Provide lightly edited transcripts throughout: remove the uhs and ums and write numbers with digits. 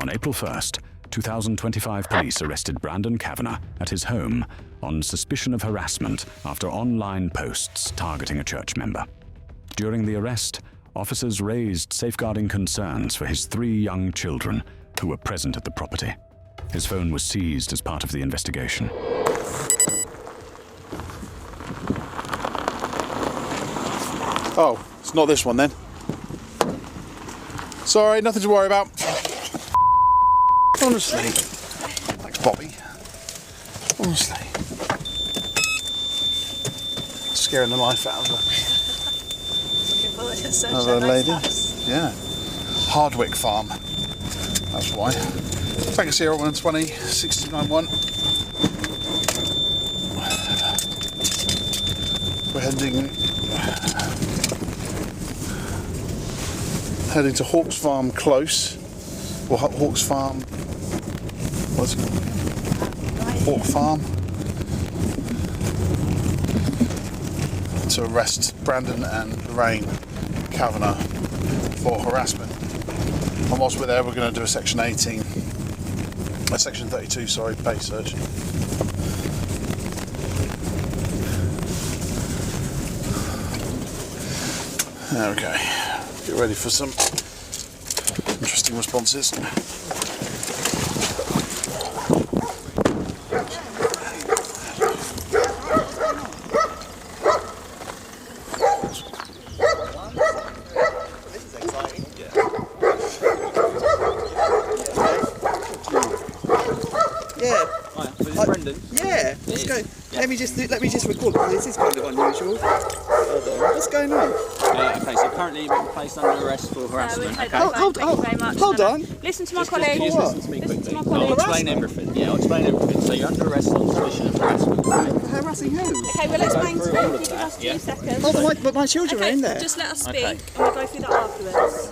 On April 1st, 2025 police arrested Brandon Kavanagh at his home on suspicion of harassment after online posts targeting a church member. During the arrest, officers raised safeguarding concerns for his 3 young children who were present at the property. His phone was seized as part of the investigation. Oh, it's not this one then. Sorry, nothing to worry about. Honestly. Thanks, Bobby. Honestly. Scaring the life out of another lady. Yeah. Hardwick Farm. That's why. Take a Sierra 120, 691. We're heading to Hawks Farm Close, or Hawks Farm, what's it called? Hawk Farm, to arrest Brandon and Lorraine Kavanagh for harassment. And whilst we're there, we're going to do a Section 32, sorry, base search. Okay, get ready for some interesting responses. This is exciting. Yeah. Hi, so this is Brendan. Yeah. Let's go. Yeah. Let me just record because this is kind of unusual. What's going on? Okay, so currently you've been placed under arrest for harassment. Okay. Hold on. Listen to my colleague. Just listen to me quickly. my I'll colleague. explain everything. Yeah, I'll explain everything. So you're under arrest on suspicion of harassment. Harassing who? Okay, we'll explain to through all you. of Give that, us 2 yeah. seconds. Oh, but my children are in there. Just let us speak Okay. and we'll go through that afterwards.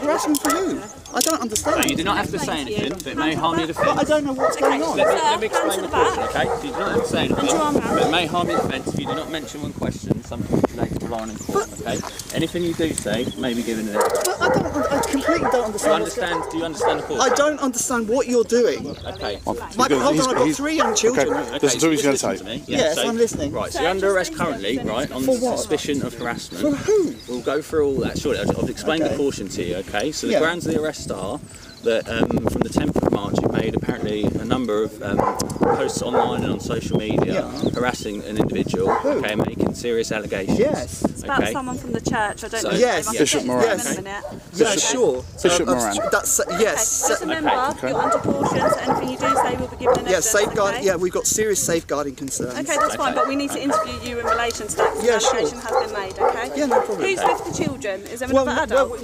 Harassment for who? I don't understand. So you do not have to say anything, but it may harm your But defence. I don't know what's going on. Let me explain the question, okay? So you do not have to say anything, your arm round. but it may harm your defence if you do not mention one question, something related to line in court, okay? Anything you do say may be given an evidence. But I completely don't understand. Do you understand the court? I don't understand what you're doing. Okay. Hold on, I've got 3 young children. Okay, listen to what he's going to say. me. Yes, I'm listening. Right, so you're under arrest currently, right, on For what? suspicion of harassment. For who? We'll go through all that shortly. I've explained Okay. the caution to you, okay? So the Yeah. grounds of the arrest are that from the 10th of March you made apparently a number of posts online and on social media harassing an individual, okay, making serious allegations. Yes. It's about Okay. someone from the church. I don't know. Yes. Bishop Moran. Yes. Yes. Sure. Bishop Moran. That's Okay, yes. just remember, you're under caution, so anything you do say will be given an Yeah, evidence. safeguard. Okay? Yeah, we've got serious safeguarding concerns. Okay, that's fine, but we need to interview you in relation to that because Yeah, an sure. allegation has been made, okay? Yeah, no problem. Who's with the children? Is there another adult?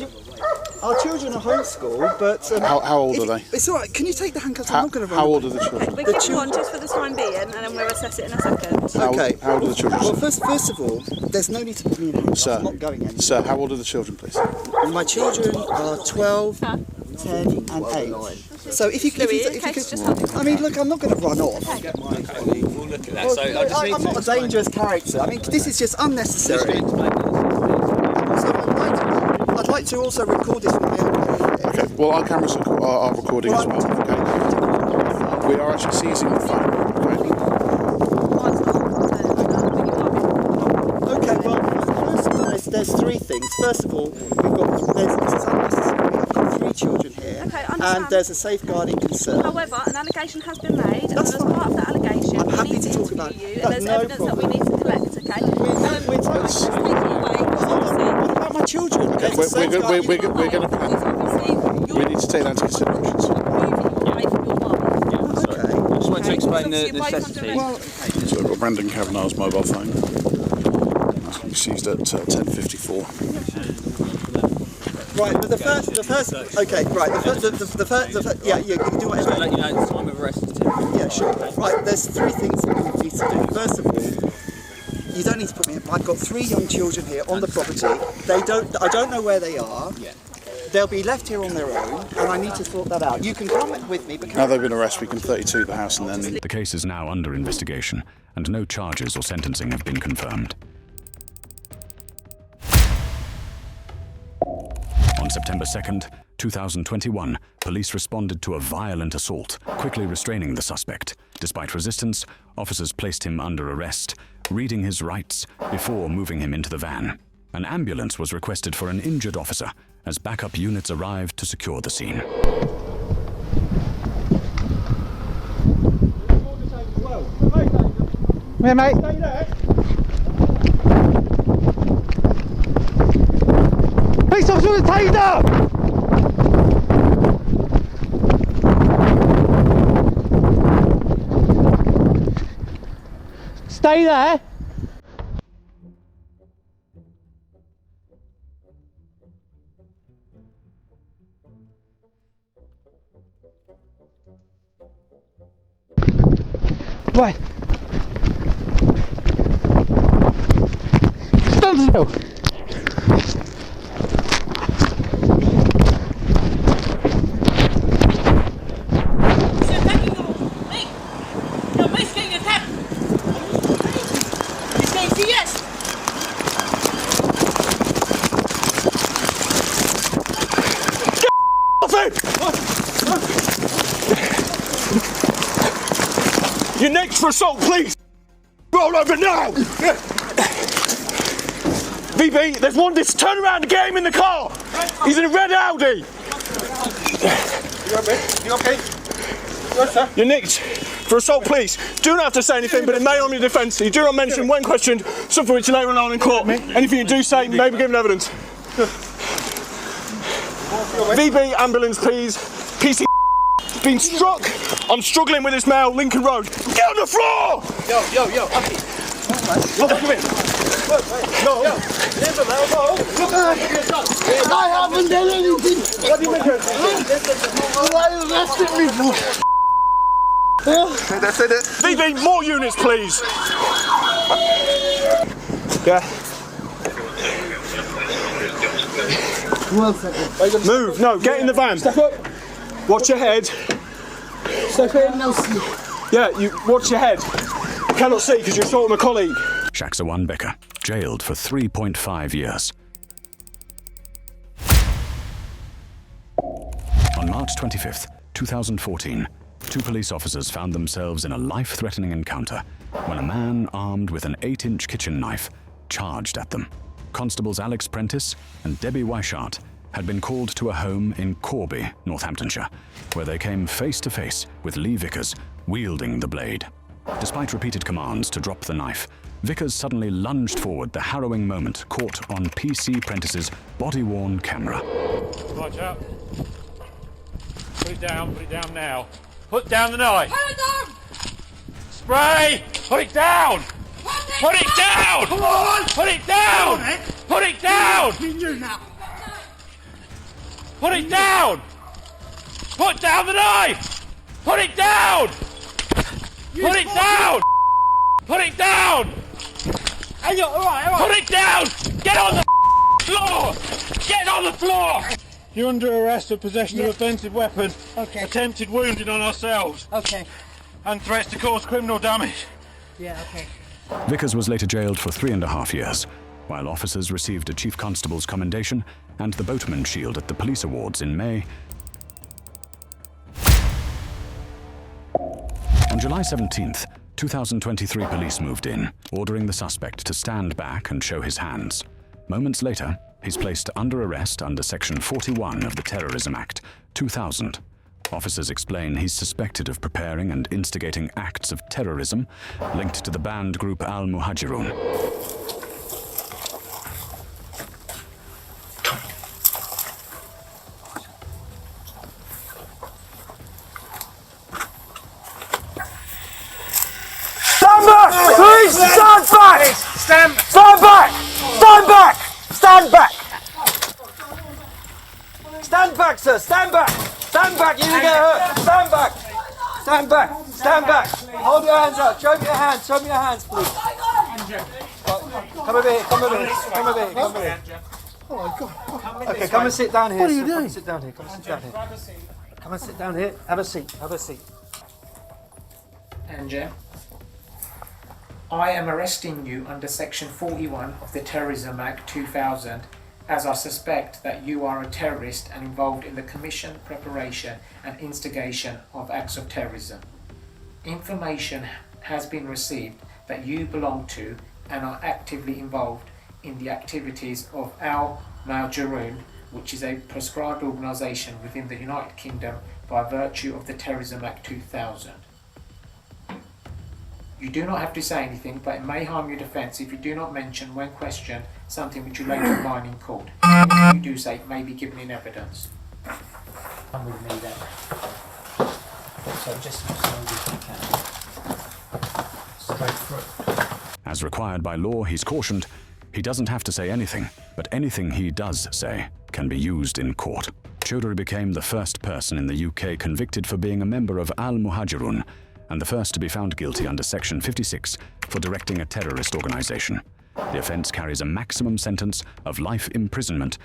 Our children are homeschooled, but How old are they? It's all right. Can you take the handcuffs? I'm not going to run. How old are the Okay, children? we The keep children- on just for the time being, and then we'll assess it in a second. Okay. How old are the children? Well, first of all, there's no need to put me in handcuffs. Sir, I'm not going anywhere. Sir, how old are the children, please? My children are 12, 10, and 8. So if you could, Louis, okay, just hold it. I mean, look, I'm not going to run off. Okay, we'll look at that. So I just need I'm to not a explain. dangerous character. I mean, this is just unnecessary. So I'd like to also record this with my own. Okay, well, our cameras are recording as well, okay? We are actually seizing the phone, okay? Okay, well, first of all, there's 3 things. First of all, this is unnecessary. I've got 3 children here, Okay, understand. and there's a safeguarding concern. However, an allegation has been made, and That's as part of that allegation, I'm we happy need to to talk interview about it. you, That's and there's no evidence that we need to collect, okay? We're talking. Just take it away, because What about my children? Okay, we're going to plan. We need to take that into consideration. Okay. I just wanted to explain the necessity. So we've got Brandon Kavanagh's mobile phone. He's seized at 10:54. Right, but the first, okay, right, the first, yeah, you can do Just to whatever. let you know, the time of arrest is 10. Yeah, sure. Right, there's 3 things that we need to do. First of all, you don't need to put me in. I've got 3 young children here on the property. I don't know where they are. Yeah. They'll be left here on their own, and I need to sort that out. You can come with me, but Now they've been arrested, we can 32 the house and then... The case is now under investigation, and no charges or sentencing have been confirmed. On September 2nd, 2021, police responded to a violent assault, quickly restraining the suspect. Despite resistance, officers placed him under arrest, reading his rights before moving him into the van. An ambulance was requested for an injured officer as backup units arrived to secure the scene. Here, mate. Stay there. Police officer with a taser! Stay there. Right. Stand still. You're next for assault, please! Roll over now! VB, there's one turn around and get him in the car! He's in a red Audi! You okay? Yes, sir. You're next for assault, please. Do not have to say anything, but it may on your defence. You do not mention when questioned, something which later on in court. Anything you do say may be given evidence. VB, ambulance, please. PC been struck. I'm struggling with this male, Lincoln Road. Get on the floor! Yo, okay. Come in. No. I haven't done anything. What do you mean? Why arrested me for? That's it. VB, more units, please. Yeah. 1 second. Move. No, get in the van. Step up. Watch your head. Step in. No, see. Yeah, you watch your head. You cannot see because you're assaulting a colleague. Shaksawan Becker, jailed for 3.5 years. On March 25th, 2014, two police officers found themselves in a life-threatening encounter when a man armed with an 8-inch kitchen knife charged at them. Constables Alex Prentice and Debbie Weishart had been called to a home in Corby, Northamptonshire, where they came face-to-face with Lee Vickers wielding the blade. Despite repeated commands to drop the knife, Vickers suddenly lunged forward, the harrowing moment caught on PC Prentice's body-worn camera. Watch out. Put it down now. Put down the knife. Put it down! Spray! Put it down! Put it down! Come on! Put it down! Put it down! You now. Put it down! Put down the knife! Put it down! Put it down! Put it down! Hey, yo, all right. Put it down! Get on the floor! Get on the floor! You're under arrest for possession of offensive weapon, attempted wounding on ourselves, and threats to cause criminal damage. Yeah, okay. Vickers was later jailed for 3.5 years, while officers received a Chief Constable's commendation and the Boatman Shield at the Police Awards in May. On July 17th, 2023, police moved in, ordering the suspect to stand back and show his hands. Moments later, he's placed under arrest under Section 41 of the Terrorism Act, 2000. Officers explain he's suspected of preparing and instigating acts of terrorism linked to the banned group Al-Muhajirun. Stand back! Please stand back! Stand back! Stand back! Stand back! Stand back, sir! Stand back! Stand back! You didn't get hurt! Stand back! Stand back! Stand back! Hold your hands up! Show me your hands! Show me your hands, please! Come over here! Come over here! Come over here! Come over here! Oh my God. Okay, come and sit down here. What are you sir. doing? Come and sit down here. Come and sit down here. Come and sit down here. Have a seat. Have a seat. Anjem, I am arresting you under Section 41 of the Terrorism Act 2000 as I suspect that you are a terrorist and involved in the commission, preparation and instigation of acts of terrorism. Information has been received that you belong to and are actively involved in the activities of Al-Mawjirun, which is a proscribed organisation within the United Kingdom by virtue of the Terrorism Act 2000. You do not have to say anything, but it may harm your defence if you do not mention, when questioned, something which you later line in court. Anything you do say may be given in evidence. Come with me then. So just as slowly as you can. Straight through. As required by law, he's cautioned, he doesn't have to say anything, but anything he does say can be used in court. Choudary became the first person in the UK convicted for being a member of Al-Mawjirun, and the first to be found guilty under Section 56 for directing a terrorist organisation. The offence carries a maximum sentence of life imprisonment.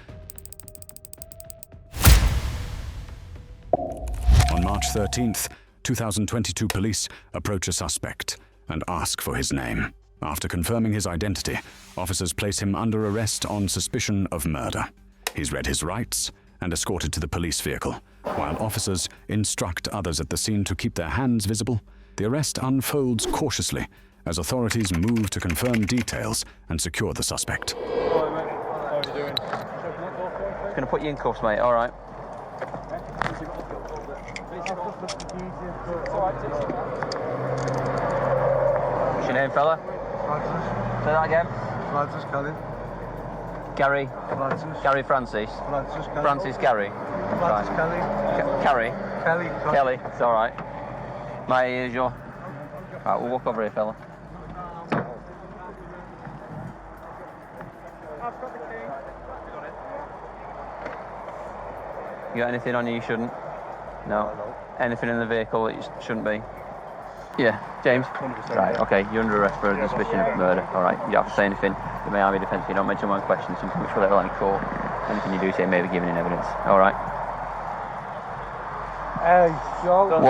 On March 13th, 2022, police approach a suspect and ask for his name. After confirming his identity, officers place him under arrest on suspicion of murder. He's read his rights and escorted to the police vehicle. While officers instruct others at the scene to keep their hands visible, the arrest unfolds cautiously as authorities move to confirm details and secure the suspect. Alright, mate. How are you doing? Just going to put you in cuffs, mate. All right. What's your name, fella? Francis. Say that again. Francis Kelly. Gary. Francis. Gary Francis. Francis Kelly. Francis Gary. Francis Right. Kelly. Carrie. Kelly. Kelly. It's all right. My ears, your. Right, we'll walk over here, fella. You got anything on you shouldn't? No. Anything in the vehicle that you shouldn't be? Yeah, James? 100%. Right, okay, you're under arrest for a suspicion of murder. All right, you don't have to say anything. You may have your defence. You don't mention one question, something which will later on in court. Anything you do say may be given in evidence. All right?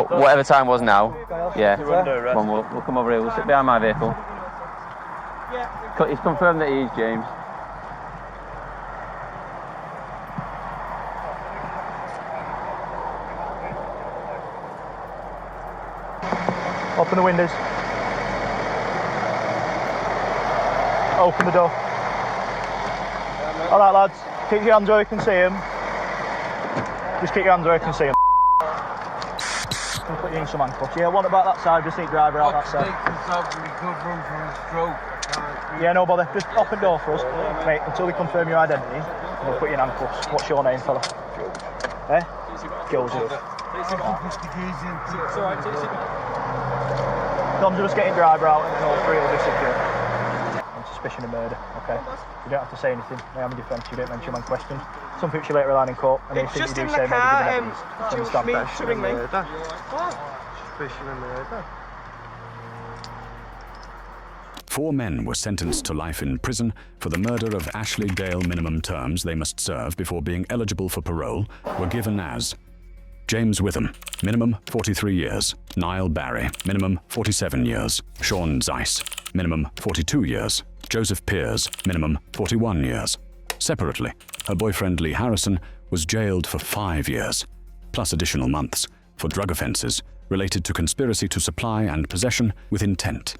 Whatever time was now, yeah. One, we'll come over here. We'll sit behind my vehicle. It's confirmed that he is James. Open the windows. Open the door. Alright lads, keep your hands where you can see them. Just keep your hands where you can see them. I'll put you in some handcuffs. Yeah, what about that side? Just need driver out that side. Yeah, no bother. Just open door for us, mate, until we confirm your identity. We'll put you in handcuffs. What's your name, fella? Eh? Joseph. Tom's just getting driver out and then all three will be secure. On suspicion of murder, okay? You don't have to say anything. I am in defence, you don't mention one question. Some people you later line in court, and anything you do say may be given evidence. Understand that? Suspicion of murder. 4 men were sentenced to life in prison for the murder of Ashley Dale. Minimum terms they must serve before being eligible for parole were given as James Witham, minimum 43 years. Niall Barry, minimum 47 years. Sean Zeiss, minimum 42 years. Joseph Pears, minimum 41 years. Separately, her boyfriend Lee Harrison was jailed for 5 years, plus additional months, for drug offences related to conspiracy to supply and possession with intent.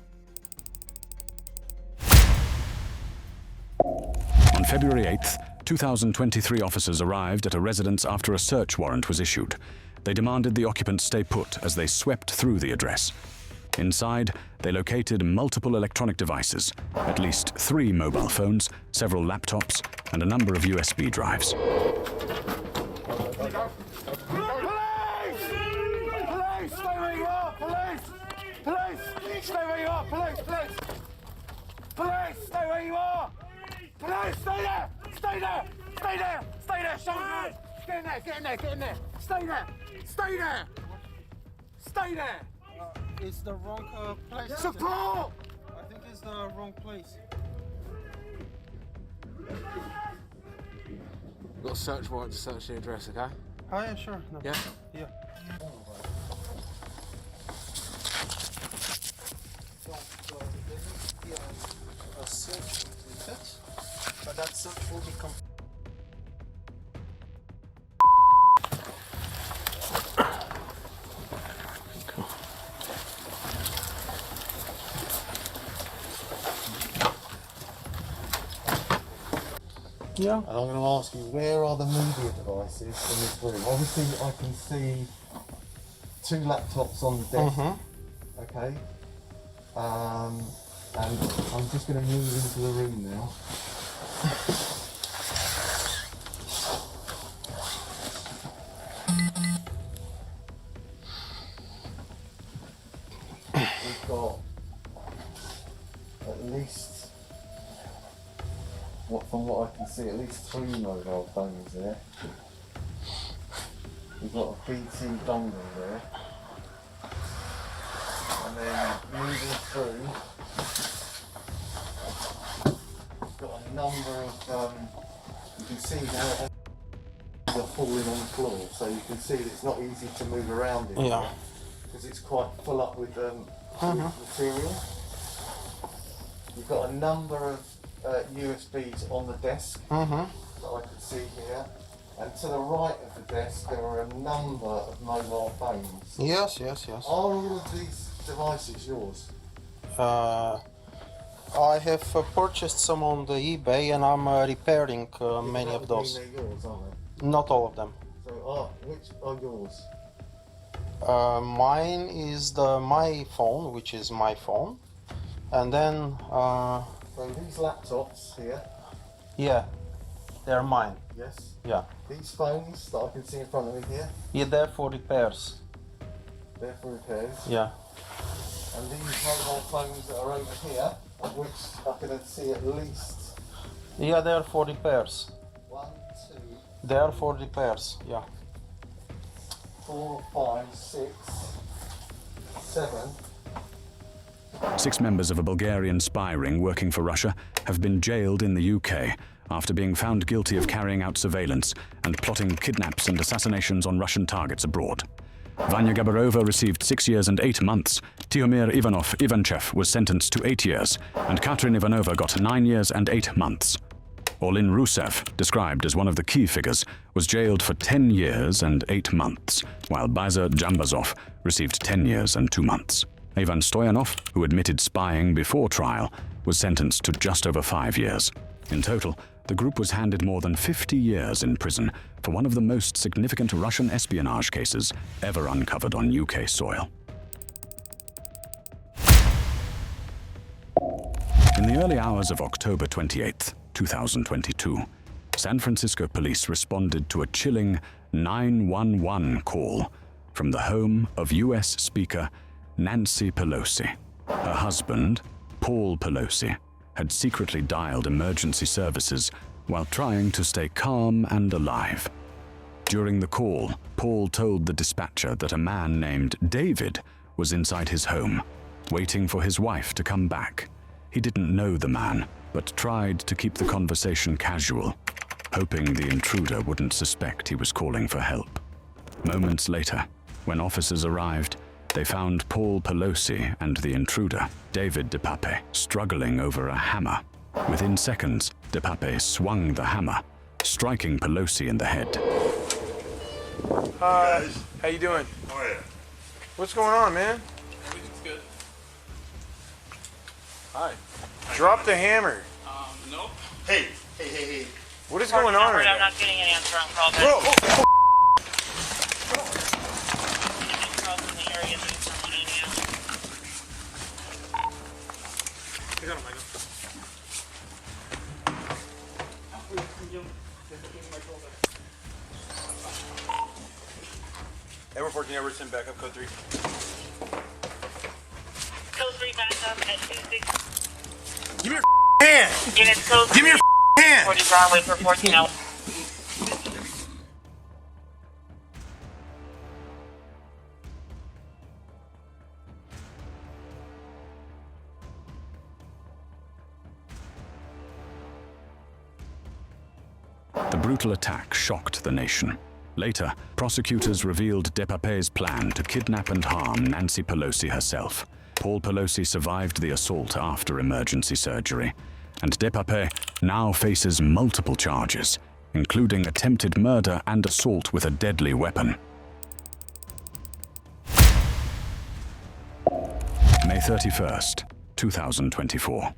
On February 8th, 2023 officers arrived at a residence after a search warrant was issued. They demanded the occupants stay put as they swept through the address. Inside, they located multiple electronic devices, at least 3 mobile phones, several laptops, and a number of USB drives. Police, stay where you are! Police, stay there! Stay there! Stay there! Stay there! Show hands! Get in there! Get in there! Get in there! Stay there! Stay there! Stay there! It's the wrong place. Support! I think it's the wrong place. We've got a search warrant to search the address, okay? Oh yeah, sure. No. Yeah? Yeah. A search will be that, but that search will be complete. Yeah. And I'm going to ask you, where are the media devices in this room? Obviously, I can see 2 laptops on the desk. Okay. And I'm just going to move into the room now. We've got at least, from what I can see, at least 3 mobile phones there. We've got a BT dongle there. And then moving through, we've got a number of, you can see how they're falling on the floor, so you can see that it's not easy to move around in here, because it's quite full up with material. We've got a number of USBs on the desk that I can see here, and to the right of the desk there are a number of mobile phones. Yes. Are all of these devices yours? I have purchased some on the eBay and I'm repairing many of those. They're yours, aren't they? Not all of them. So which are yours? Mine is my phone, which is my phone, and then so these laptops here. Yeah, they're mine. Yes. Yeah. These phones that I can see in front of me here. Yeah, they're for repairs. They're for repairs. Yeah. And these mobile phones that are over here, of which I can see at least. Yeah, they're for repairs. 1, 2. They're for repairs. Yeah. 4, 5, 6, 7. 6 members of a Bulgarian spy ring working for Russia have been jailed in the UK after being found guilty of carrying out surveillance and plotting kidnaps and assassinations on Russian targets abroad. Vanya Gabarova received 6 years and 8 months, Tihomir Ivanchev was sentenced to 8 years, and Katrin Ivanova got 9 years and 8 months. Orlin Rusev, described as one of the key figures, was jailed for 10 years and 8 months, while Bazar Jambazov received 10 years and 2 months. Ivan Stoyanov, who admitted spying before trial, was sentenced to just over 5 years. In total, the group was handed more than 50 years in prison for one of the most significant Russian espionage cases ever uncovered on UK soil. In the early hours of October 28, 2022, San Francisco police responded to a chilling 911 call from the home of US Speaker Nancy Pelosi. Her husband, Paul Pelosi, had secretly dialed emergency services while trying to stay calm and alive. During the call, Paul told the dispatcher that a man named David was inside his home, waiting for his wife to come back. He didn't know the man, but tried to keep the conversation casual, hoping the intruder wouldn't suspect he was calling for help. Moments later, when officers arrived, they found Paul Pelosi and the intruder, David DePape, struggling over a hammer. Within seconds, DePape swung the hammer, striking Pelosi in the head. Hi, how you doing? How are you? What's going on, man? Everything's good. Hi. Drop the hammer. Nope. Hey. What is going on right I'm now? not getting an answer on call back. Bro, oh. Edward 14, Edward, send back up code 3. Code 3 back up at 26. Give me your hand! Units code Give me your hand! 40 Broadway for 14 hours. The brutal attack shocked the nation. Later, prosecutors revealed DePape's plan to kidnap and harm Nancy Pelosi herself. Paul Pelosi survived the assault after emergency surgery, and DePape now faces multiple charges, including attempted murder and assault with a deadly weapon. May 31st, 2024.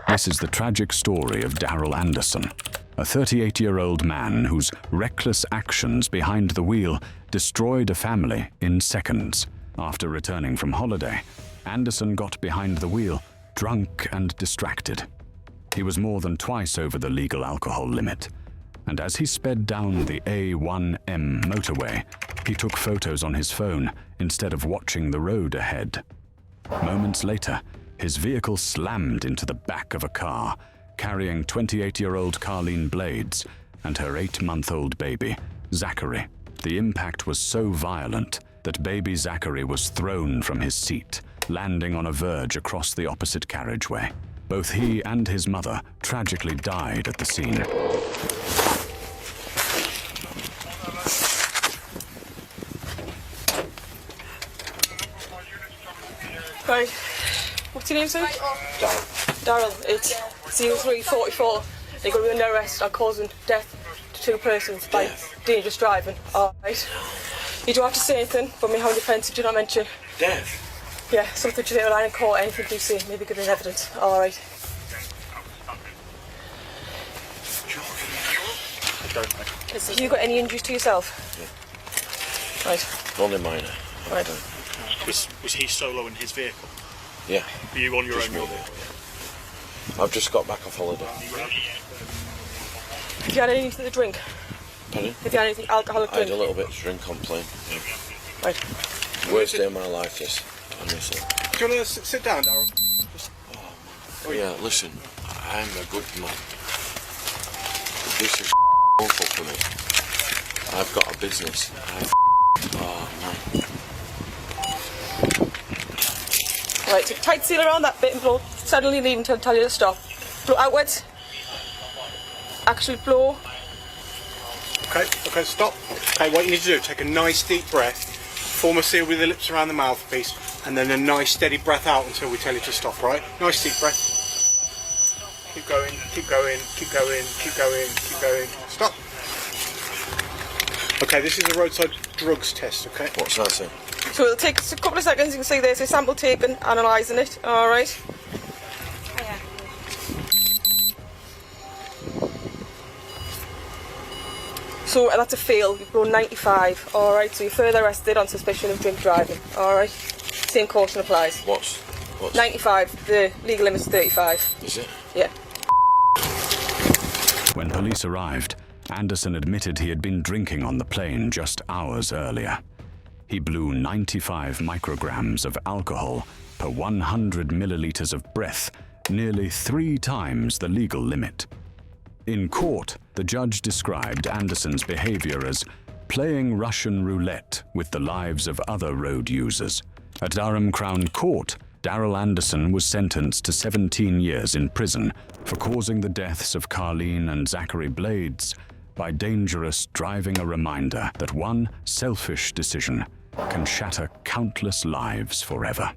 This is the tragic story of Darrell Anderson, a 38-year-old man whose reckless actions behind the wheel destroyed a family in seconds. After returning from holiday, Anderson got behind the wheel, drunk and distracted. He was more than twice over the legal alcohol limit, and as he sped down the A1M motorway, he took photos on his phone instead of watching the road ahead. Moments later, his vehicle slammed into the back of a car, carrying 28-year-old Carleen Blades and her 8-month-old baby, Zachary. The impact was so violent that baby Zachary was thrown from his seat, landing on a verge across the opposite carriageway. Both he and his mother tragically died at the scene. Right. What's your name, sir? Darryl. It's 0344. You're going to be under arrest on causing death to 2 persons by dangerous driving. Alright. You don't have to say anything, but me how defensive do not mention. Death? Yeah, something to do with line in court, anything you say, maybe give us evidence. Alright. Have you got any injuries to yourself? Yeah. Right. Only minor. Right. Was he solo in his vehicle? Yeah. Were you on your Just own me, vehicle? yeah. I've just got back off holiday. Have you had anything to drink? Pardon? Have you had anything alcoholic I had drink? a little bit to drink on plane. Yeah. Right. Worst day of my life, this. Honestly. Do you want to sit down, Darryl? Oh yeah, listen, I'm a good man. This is awful for me. I've got a business. Oh man. Right, take a tight seal around that bit and blow. Suddenly leave until I tell you to stop. Blow outwards. Actually blow. Okay, stop. Okay, what you need to do, take a nice deep breath, form a seal with the lips around the mouthpiece, and then a nice steady breath out until we tell you to stop, right? Nice deep breath. Keep going, keep going, keep going, keep going, keep going. Stop. Okay, this is a roadside drugs test, okay? What's that say? So it'll take us a couple of seconds. You can see there's a sample taken, analysing it. Alright. So that's a fail. You've blown 95. Alright, so you're further arrested on suspicion of drink driving. Alright. Same caution applies. What's 95. The legal limit's 35. Is it? Yeah. When police arrived, Anderson admitted he had been drinking on the plane just hours earlier. He blew 95 micrograms of alcohol per 100 milliliters of breath, nearly 3 times the legal limit. In court, the judge described Anderson's behavior as playing Russian roulette with the lives of other road users. At Durham Crown Court, Darrell Anderson was sentenced to 17 years in prison for causing the deaths of Carleen and Zachary Blades by dangerous driving, a reminder that one selfish decision can shatter countless lives forever.